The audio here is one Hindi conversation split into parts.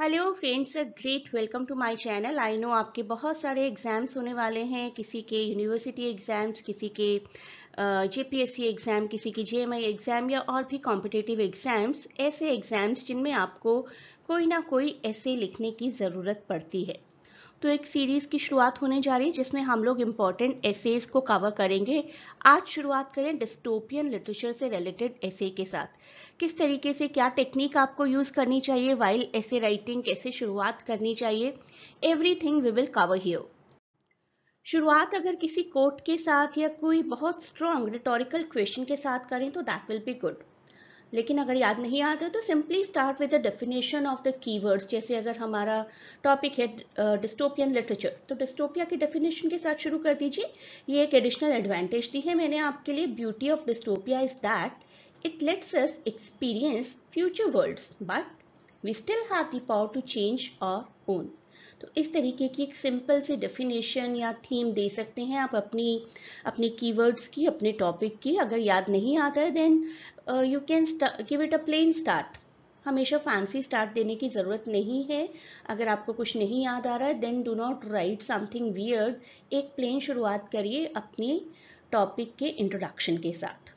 Hello friends, a great welcome to my channel. I know आपके बहुत सारे एग्जाम्स होने वाले हैं, किसी के यूनिवर्सिटी एग्जाम्स, किसी के जेपीएससी एग्जाम, किसी की जेएमआई एग्जाम या और भी कॉम्पिटिटिव एग्जाम्स, ऐसे एग्जाम्स जिनमें आपको कोई ना कोई ऐसे लिखने की ज़रूरत पड़ती है। तो एक सीरीज की शुरुआत होने जा रही है जिसमें हम लोग इम्पोर्टेंट एसेज को कवर करेंगे। आज शुरुआत करें डिस्टोपियन लिटरेचर से रिलेटेड एसे के साथ। किस तरीके से क्या टेक्निक आपको यूज करनी चाहिए वाइल एसे राइटिंग, कैसे शुरुआत करनी चाहिए, everything we will cover here. शुरुआत अगर किसी कोट के साथ या कोई बहुत स्ट्रॉन्ग रिटोरिकल क्वेश्चन के साथ करें तो दैट विल बी गुड। लेकिन अगर याद नहीं आता तो simply start with the definition of the keywords. जैसे अगर हमारा टॉपिक है डिस्टोपियन लिटरेचर, तो डिस्टोपिया की डेफिनेशन के साथ शुरू कर दीजिए। ये एक एडिशनल एडवांटेज दी है मैंने आपके लिए। Beauty of dystopia is that it lets us experience future worlds but we still have the power to change our own. तो इस तरीके की एक सिंपल सी डेफिनेशन या थीम दे सकते हैं आप अपनी अपने कीवर्ड्स की, अपने टॉपिक की। अगर याद नहीं आता है then you can give it a plain start. हमेशा फैंसी स्टार्ट देने की ज़रूरत नहीं है। अगर आपको कुछ नहीं याद आ रहा है then do not write something weird. एक प्लेन शुरुआत करिए अपने टॉपिक के इंट्रोडक्शन के साथ।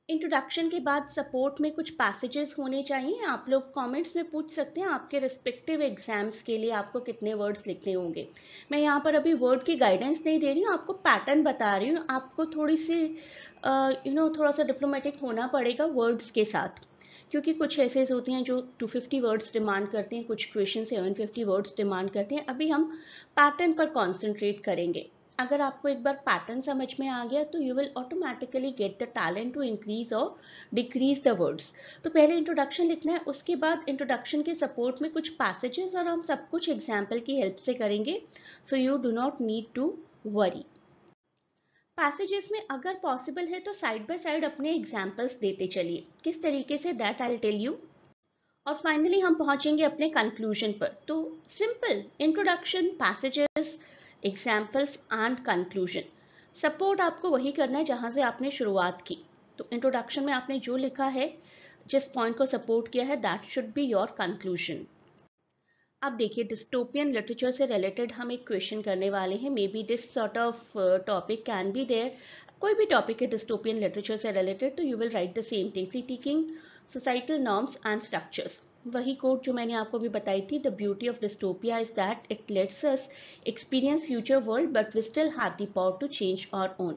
इंट्रोडक्शन के बाद सपोर्ट में कुछ पैसेजेस होने चाहिए। आप लोग कमेंट्स में पूछ सकते हैं आपके रिस्पेक्टिव एग्जाम्स के लिए आपको कितने वर्ड्स लिखने होंगे। मैं यहाँ पर अभी वर्ड की गाइडेंस नहीं दे रही हूँ, आपको पैटर्न बता रही हूँ। आपको थोड़ी सी थोड़ा सा डिप्लोमेटिक होना पड़ेगा वर्ड्स के साथ, क्योंकि कुछ ऐसे होती हैं जो 250 वर्ड्स डिमांड करते हैं, कुछ क्वेश्चन 750 वर्ड्स डिमांड करते हैं। अभी हम पैटर्न पर कॉन्सेंट्रेट करेंगे। अगर आपको एक बार पैटर्न समझ में आ गया तो you will automatically get the talent to increase और डिक्रीज द वर्ड्स। तो पहले इंट्रोडक्शन लिखना है, उसके बाद इंट्रोडक्शन के सपोर्ट में कुछ पैसेजेस, और हम सब कुछ एग्जाम्पल की हेल्प से करेंगे। So you do not need to worry. Passages में अगर पॉसिबल है तो साइड बाय साइड अपने एग्जाम्पल्स देते चलिए। किस तरीके से, दैट आई टेल यू। और फाइनली हम पहुंचेंगे अपने कंक्लूजन पर। तो simple introduction, passages, examples and conclusion. Support आपको वही करना है जहां से आपने शुरुआत की। तो इंट्रोडक्शन में आपने जो लिखा है, जिस पॉइंट को सपोर्ट किया है, that should be your conclusion. अब देखिए, डिस्टोपियन लिटरेचर से रिलेटेड हम एक क्वेश्चन करने वाले हैं। Maybe this sort of topic can be there. कोई भी टॉपिक है डिस्टोपियन लिटरेचर से रिलेटेड तो you will write the same thing, critiquing societal norms and structures. वही कोट जो मैंने आपको भी बताई थी, the beauty of dystopia is that it lets us experience future world but we still have the power to change our own.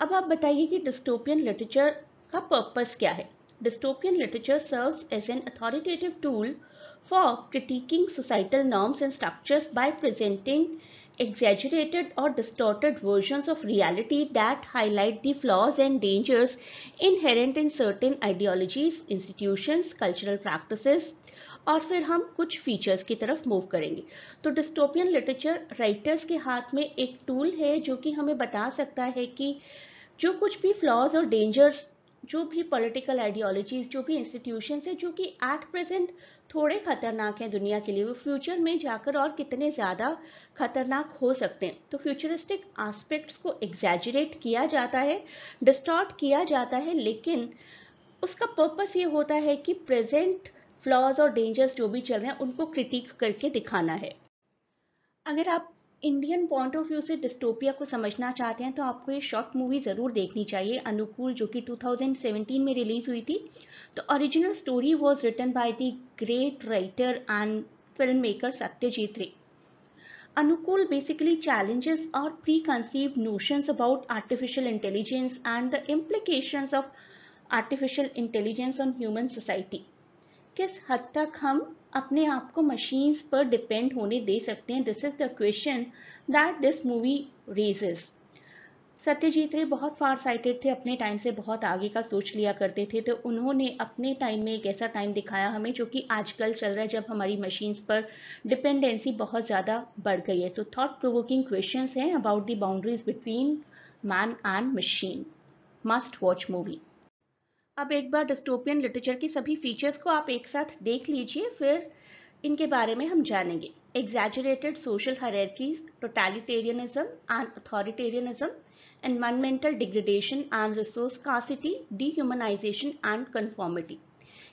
अब आप बताइए कि डिस्टोपियन लिटरेचर का पर्पस क्या है। Dystopian literature serves as an authoritative tool for critiquing societal norms and structures by presenting exaggerated or distorted versions of reality that highlight the flaws and dangers inherent in certain ideologies, institutions, cultural practices। और फिर हम कुछ फीचर्स की तरफ मूव करेंगे। तो डिस्टोपियन लिटरेचर राइटर्स के हाथ में एक टूल है जो कि हमें बता सकता है कि जो कुछ भी फ्लॉज और डेंजर्स, जो भी पॉलिटिकल आइडियोलॉजीज, जो भी इंस्टीट्यूशंस है जो कि एट प्रेजेंट थोड़े खतरनाक हैं दुनिया के लिए, वो फ्यूचर में जाकर और कितने ज़्यादा खतरनाक हो सकते हैं। तो फ्यूचरिस्टिक एस्पेक्ट्स को एग्जैजरेट किया जाता है, डिस्टॉर्ट किया जाता है, लेकिन उसका पर्पस ये होता है कि प्रेजेंट फ्लॉज और डेंजर्स जो भी चल रहे हैं उनको क्रिटिक करके दिखाना है। अगर आप इंडियन पॉइंट ऑफ व्यू से डिस्टोपिया को समझना चाहते हैं तो आपको ये शॉर्ट मूवी ज़रूर देखनी चाहिए, अनुकूल, जो कि 2017 में रिलीज हुई थी। तो original story was written by the great writer and film maker Satyajit Ray. Anukul basically challenges our preconceived notions about artificial intelligence and the implications of artificial intelligence on human society। किस हद तक हम अपने आप को मशीन्स पर डिपेंड होने दे सकते हैं, this is the question that this movie raises. Satyajit रे बहुत फार साइटेड थे, अपने टाइम से बहुत आगे का सोच लिया करते थे। तो उन्होंने अपने टाइम में एक ऐसा टाइम दिखाया हमें जो कि आजकल चल रहा है, जब हमारी मशीन्स पर डिपेंडेंसी बहुत ज़्यादा बढ़ गई है। तो थॉट प्रोवोकिंग क्वेश्चंस हैं about the boundaries between man and machine. Must watch movie. अब एक बार डिस्टोपियन लिटरेचर की सभी फीचर्स को आप एक साथ देख लीजिए, फिर इनके बारे में हम जानेंगे। Exaggerated social hierarchies, totalitarianism and authoritarianism, environmental degradation and resource scarcity, dehumanisation and conformity.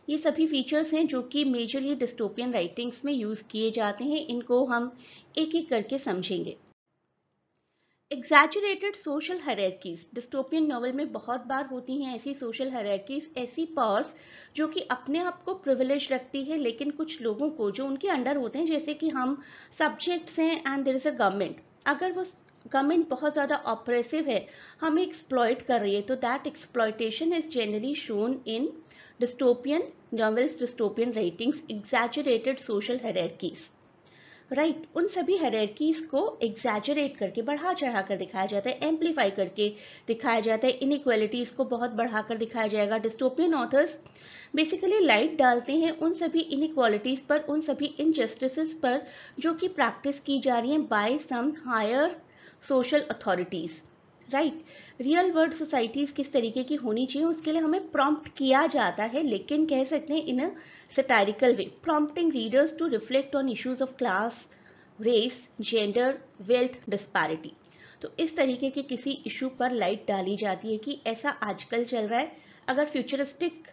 ये सभी फीचर्स हैं जो कि मेजरली डिस्टोपियन राइटिंग्स में यूज किए जाते हैं। इनको हम एक एक करके समझेंगे। Exaggerated social hierarchies dystopian novel में बहुत बार होती हैं ऐसी सोशल हायरार्कीज, ऐसी पावर्स जो कि अपने आप को प्रिविलेज रखती है, लेकिन कुछ लोगों को जो उनके अंडर होते हैं, जैसे कि हम सब्जेक्ट्स हैं and there is a government, अगर वो गवर्नमेंट बहुत ज़्यादा ऑपरेसिव है, हमें एक्सप्लॉइट कर रही है, तो that exploitation is generally shown in dystopian novels, dystopian writings, exaggerated social hierarchies. Right, उन सभी हायरार्कीज को एग्जैजरेट करके बढ़ा चढ़ा कर दिखाया जाता है, एम्पलीफाई करके दिखाया जाता है, इनइक्वालिटीज को बहुत बढ़ाकर दिखाया जाएगा। डिस्टोपियन ऑथर्स बेसिकली लाइट डालते हैं उन सभी इनइक्वालिटीज पर, उन सभी इनजस्टिसेस पर जो कि प्रैक्टिस की जा रही हैं by some higher social authorities. Right, real world societies किस तरीके की होनी चाहिए उसके लिए हमें प्रॉम्प्ट किया जाता है, लेकिन कह सकते हैं इन अ satirical way, prompting readers to reflect on issues of class, race, gender, wealth disparity। तो इस तरीके के किसी इशू पर लाइट डाली जाती है कि ऐसा आजकल चल रहा है, अगर फ्यूचरिस्टिक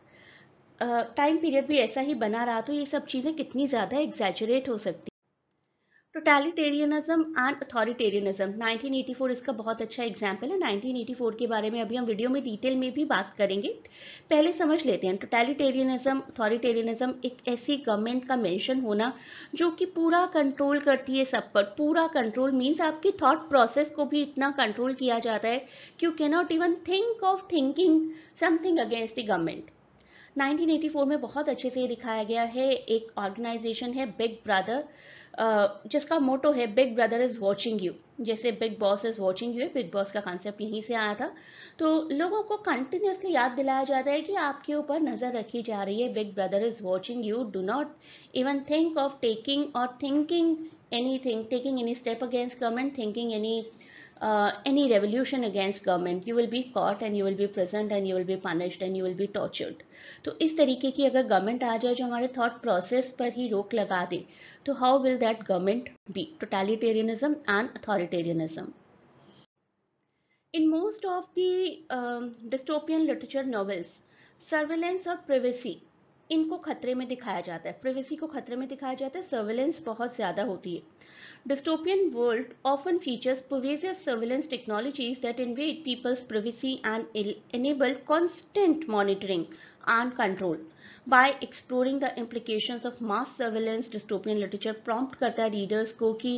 टाइम पीरियड भी ऐसा ही बना रहा तो ये सब चीज़ें कितनी ज़्यादा एग्जैजरेट हो सकती। टोटलिटेरियनिज्म एंड अथॉरिटेरियनिज्म 1984 इसका बहुत अच्छा एग्जाम्पल है। 1984 के बारे में अभी हम वीडियो में डिटेल में भी बात करेंगे, पहले समझ लेते हैं। टोटलिटेरियनिज्म, अथॉरिटेरियनिज्म एक ऐसी गवर्नमेंट का मेंशन होना जो कि पूरा कंट्रोल करती है सब पर। पूरा कंट्रोल मीन्स आपकी थॉट प्रोसेस को भी इतना कंट्रोल किया जाता है कि you can not even think of thinking something against the government. 1984 में बहुत अच्छे से ये दिखाया गया है। एक ऑर्गेनाइजेशन है बिग ब्रदर, जिसका मोटो है big brother is watching you. जैसे big boss is watching you, big boss का कॉन्सेप्ट यहीं से आया था। तो लोगों को कंटिन्यूसली याद दिलाया जाता है कि आपके ऊपर नजर रखी जा रही है, big brother is watching you, do not even think of taking और thinking anything, taking any step against government, thinking any revolution against government, you will be caught and you will be present and you will be punished and you will be tortured। तो इस तरीके की अगर गवर्नमेंट आ जाए जो हमारे थॉट प्रोसेस पर ही रोक लगा दे, तो how will that government be? Totalitarianism and authoritarianism. In most of the dystopian literature novels, surveillance और प्रिवेसी इनको खतरे में दिखाया जाता है, प्रिवेसी को खतरे में दिखाया जाता है, सर्विलेंस बहुत ज्यादा होती है। Dystopian world often features pervasive surveillance technologies that invade people's privacy and enable constant monitoring and control। By exploring the implications of mass surveillance, dystopian literature prompt करता है readers को कि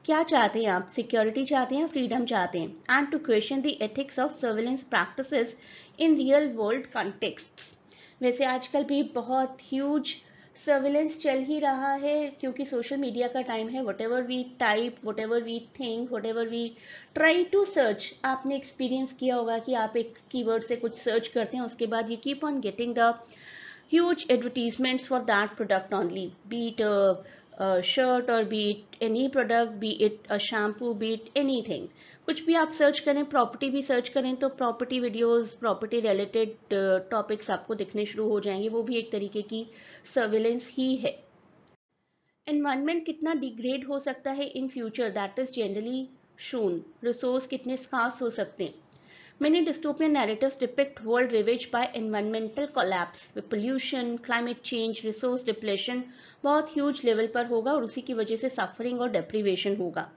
क्या चाहते हैं आप, सिक्योरिटी चाहते हैं, फ्रीडम चाहते हैं, and to question the ethics of surveillance practices in real world contexts। वैसे आजकल भी बहुत ह्यूज सर्विलेंस चल ही रहा है क्योंकि सोशल मीडिया का टाइम है। Whatever we type, whatever we think, whatever we try to search, आपने एक्सपीरियंस किया होगा कि आप एक कीवर्ड से कुछ सर्च करते हैं, उसके बाद you keep on getting the huge advertisements for that product only, be it shirt और be it any product, be it a shampoo, be it anything. कुछ भी आप सर्च करें, प्रॉपर्टी भी सर्च करें तो property videos, property related topics आपको दिखने शुरू हो जाएंगे, वो भी एक तरीके की सर्विलेंस ही है। एनवायरनमेंट कितना डिग्रेड हो सकता है in future, that is generally shown. Resource कितने स्कार्स हो सकते हैं। Many dystopian narratives depict world ravaged by environmental collapse, with pollution, climate change, resource depletion बहुत huge level पर होगा और उसी की वजह से suffering और deprivation होगा।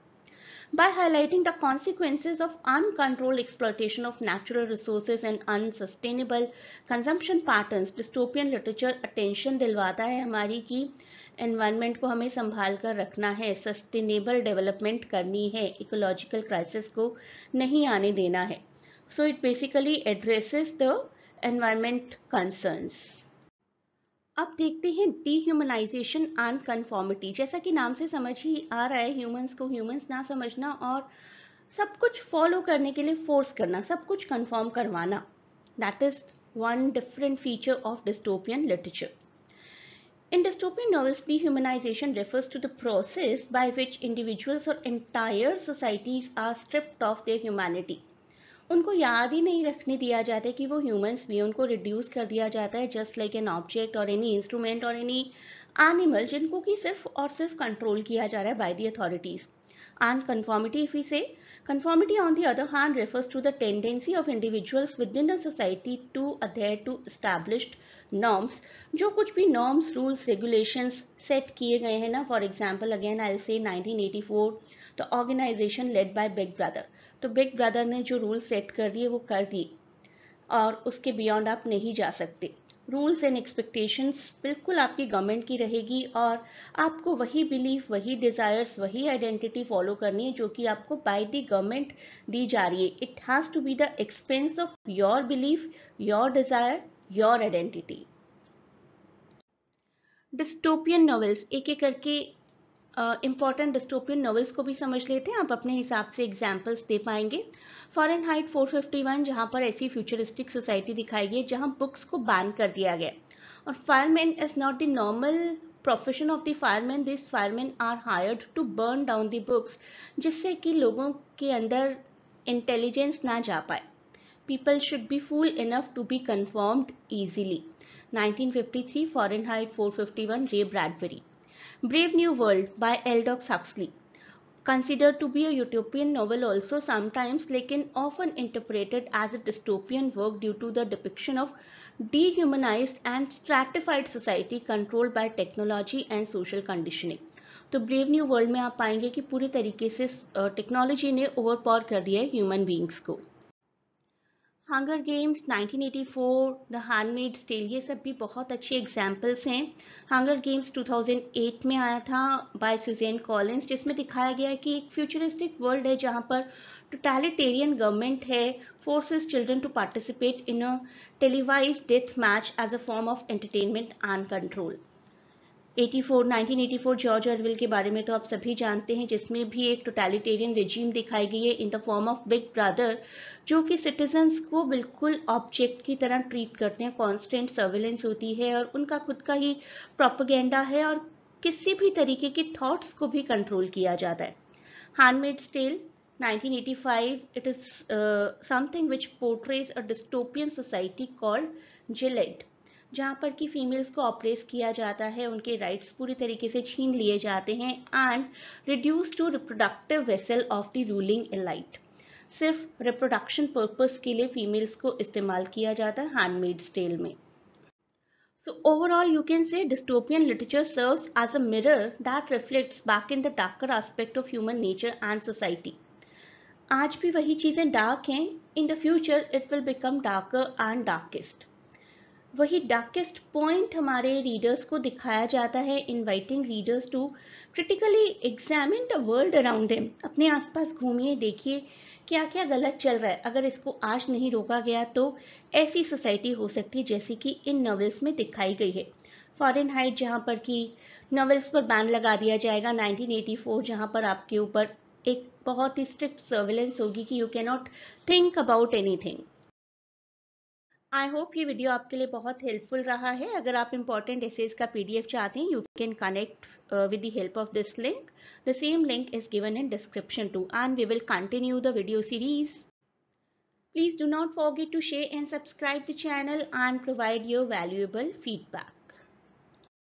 By highlighting the consequences of uncontrolled exploitation of natural resources and unsustainable consumption patterns, dystopian literature attention दिलवाता है हमारी कि environment को हमें संभाल कर रखना है, sustainable development करनी है, ecological crisis को नहीं आने देना है। So it basically addresses the environment concerns। अब देखते हैं डिह्यूमनाइजेशन एंड कन्फॉर्मिटी। जैसा कि नाम से समझ ही आ रहा है, ह्यूमंस को ह्यूमंस ना समझना और सब कुछ फॉलो करने के लिए फोर्स करना, सब कुछ कंफॉर्म करवाना, that is one different feature of dystopian literature. In dystopian novels, dehumanization refers to the process by which individuals or entire societies are stripped of their humanity। उनको याद ही नहीं रखने दिया जाता है कि वो ह्यूमंस भी, उनको रिड्यूस कर दिया जाता है जस्ट लाइक एन ऑब्जेक्ट और एनी इंस्ट्रूमेंट और एनी एनिमल जिनको कि सिर्फ और सिर्फ कंट्रोल किया जा रहा है by the authorities. And conformity, if we say, conformity on the other hand refers to the tendency of individuals within a society to adhere to established norms. जो कुछ भी norms, rules, regulations set किए गए हैं ना, for example again I'll say 1984 the organization led by Big Brother. तो Big Brother ने जो rules set कर दिए वो कर दिए और उसके बियॉन्ड आप नहीं जा सकते. रूल्स एंड एक्सपेक्टेशंस बिल्कुल आपकी गवर्नमेंट की रहेगी और आपको वही बिलीफ, वही डिज़ायर्स, वही आइडेंटिटी फॉलो करनी है जो कि आपको बाय द गवर्नमेंट दी जा रही है. It has to be the expense of your belief, your desire, your identity. Dystopian novels, एक एक करके इंपॉर्टेंट डिस्टोपियन नॉवेल्स को भी समझ लेते हैं. आप अपने हिसाब से एग्जाम्पल्स दे पाएंगे. फ़ारेनहाइट 451 जहाँ पर ऐसी फ्यूचरिस्टिक सोसाइटी दिखाई गई जहाँ बुक्स को बैन कर दिया गया. और fireman is not the normal profession of the fireman. This fireman are hired to burn down the books, जिससे कि लोगों के अंदर इंटेलिजेंस ना जा पाए. People should be fool enough to be confirmed easily. 1953 Fahrenheit 451 Ray Bradbury. Brave New World by Aldous Huxley, considered to be a utopian novel also sometimes, लेकिन often interpreted as a dystopian work due to the depiction of dehumanized and stratified society controlled by technology and social conditioning. तो ब्रेव न्यू वर्ल्ड में आप पाएंगे कि पूरी तरीके से टेक्नोलॉजी ने ओवरपावर कर दिया है ह्यूमन बींग्स को. Hunger Games 1984, the Handmaid's Tale, ये सब भी बहुत अच्छे एग्जाम्पल्स हैं. हंगर गेम्स 2008 में आया था बाय सुजैन कॉलिंस, जिसमें दिखाया गया है कि एक फ्यूचरिस्टिक वर्ल्ड है जहाँ पर टोटलिटेरियन गवर्नमेंट है, forces children to participate in a televised death match as a form of entertainment and control. 1984 George Orwell के बारे में तो आप सभी जानते हैं, जिसमें भी एक टोटलिटेरियन रिजीम दिखाई गई है in the form of big brother, जो कि सिटीजन्स को बिल्कुल ऑब्जेक्ट की तरह ट्रीट करते हैं. कांस्टेंट सर्विलेंस होती है और उनका खुद का ही प्रोपेगेंडा है और किसी भी तरीके के थॉट्स को भी कंट्रोल किया जाता है. Handmaid's Tale 1985, it is something which portrays a dystopian society called Gilead, जहाँ पर कि फीमेल्स को ऑप्रेस किया जाता है, उनके राइट्स पूरी तरीके से छीन लिए जाते हैं and reduce to reproductive vessel of the ruling elite. सिर्फ रिप्रोडक्शन पर्पस के लिए फीमेल्स को इस्तेमाल किया जाता है हैंडमेड्स टेल में. So overall you can say dystopian literature serves as a mirror that reflects back in the darker aspect of human nature and society. आज भी वही चीजें डार्क हैं. In the future it will become darker and darkest. वही डार्केस्ट पॉइंट हमारे रीडर्स को दिखाया जाता है, inviting readers to critically examine the world around them. अपने आसपास घूमिए, देखिए क्या क्या गलत चल रहा है. अगर इसको आज नहीं रोका गया तो ऐसी सोसाइटी हो सकती है जैसी कि इन नॉवेल्स में दिखाई गई है. फ़ारेनहाइट जहाँ पर कि नॉवेल्स पर बैन लगा दिया जाएगा. 1984 जहाँ पर आपके ऊपर एक बहुत ही स्ट्रिक्ट सर्विलेंस होगी कि you can not think about anything. I hope ये वीडियो आपके लिए बहुत हेल्पफुल रहा है. अगर आप इंपॉर्टेंट एसेज का PDF चाहते हैं, you can connect with the help of this link. The same link is given in description too, and we will continue the video series. Please do not forget to share and subscribe the channel and provide your valuable feedback.